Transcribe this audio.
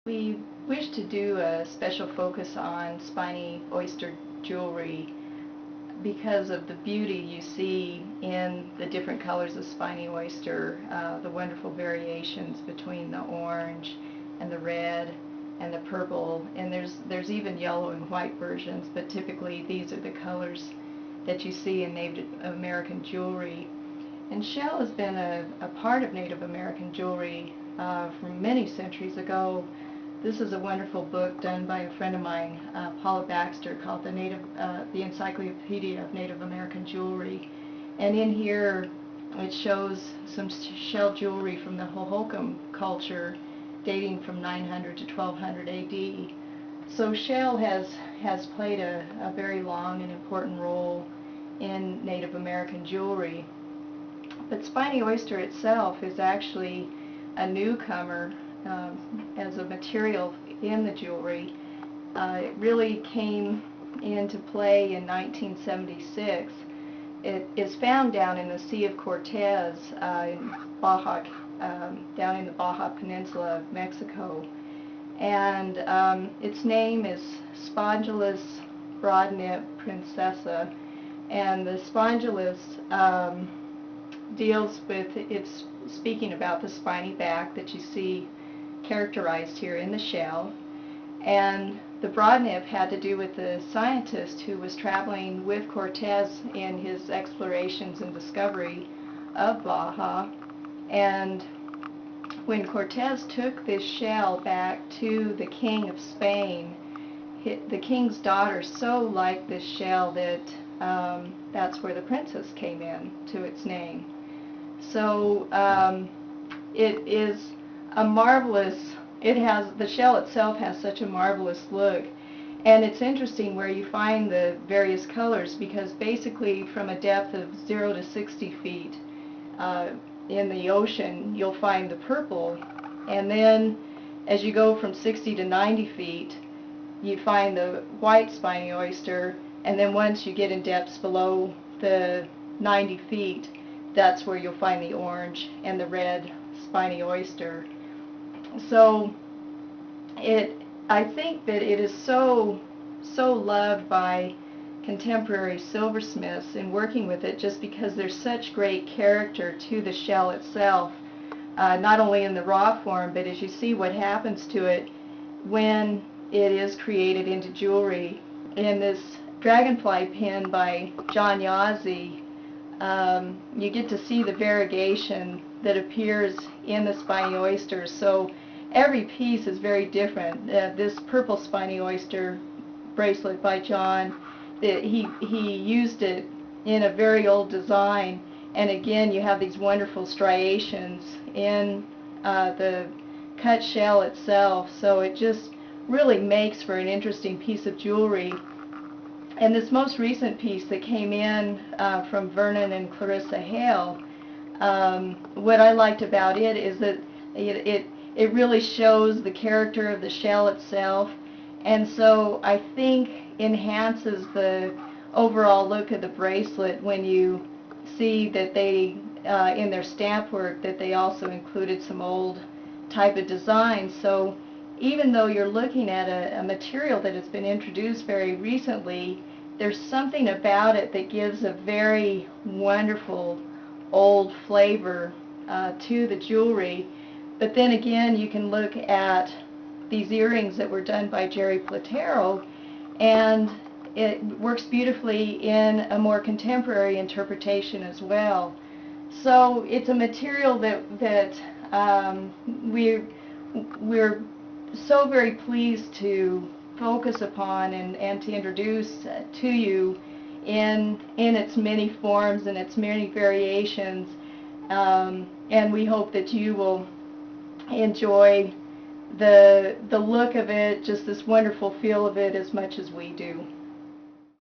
We wish to do a special focus on Spiny Oyster jewelry because of the beauty you see in the different colors of Spiny Oyster, the wonderful variations between the orange and the red and the purple, and there's even yellow and white versions, but typically these are the colors that you see in Native American jewelry. And shell has been a part of Native American jewelry from many centuries ago. This is a wonderful book done by a friend of mine, Paula Baxter, called the Encyclopedia of Native American Jewelry. And in here it shows some shell jewelry from the Hohokam culture dating from 900 to 1200 AD. So shell has played a very long and important role in Native American jewelry. But Spiny Oyster itself is actually a newcomer as a material in the jewelry. It really came into play in 1976. It is found down in the Sea of Cortez in Baja, down in the Baja Peninsula of Mexico. And its name is Spongylus broadnip princessa, and the spongylus deals with, it's speaking about the spiny back that you see characterized here in the shell, and the broadnip had to do with the scientist who was traveling with Cortez in his explorations and discovery of Baja. And when Cortez took this shell back to the king of Spain, the king's daughter so liked this shell that that's where the princess came in to its name. So it is a marvelous, the shell itself has such a marvelous look, and it's interesting where you find the various colors, because basically from a depth of 0 to 60 feet in the ocean you'll find the purple, and then as you go from 60 to 90 feet you find the white spiny oyster, and then once you get in depths below the 90 feet, that's where you'll find the orange and the red spiny oyster. So I think that it is so loved by contemporary silversmiths in working with it, just because there's such great character to the shell itself, not only in the raw form, but as you see what happens to it when it is created into jewelry. In this dragonfly pin by John Yazzie, you get to see the variegation that appears in the spiny oyster. So every piece is very different. This purple spiny oyster bracelet by John, he used it in a very old design, and again you have these wonderful striations in the cut shell itself, so it just really makes for an interesting piece of jewelry. And this most recent piece that came in from Vernon and Clarissa Hale, what I liked about it is that it really shows the character of the shell itself, and so I think enhances the overall look of the bracelet when you see that they, in their stamp work, that they also included some old type of designs. So even though you're looking at a material that has been introduced very recently, there's something about it that gives a very wonderful old flavor to the jewelry. But then again, you can look at these earrings that were done by Jerry Platero, and it works beautifully in a more contemporary interpretation as well. So it's a material that we're so very pleased to focus upon and to introduce to you in its many forms and its many variations, and we hope that you will enjoy the look of it, just this wonderful feel of it, as much as we do.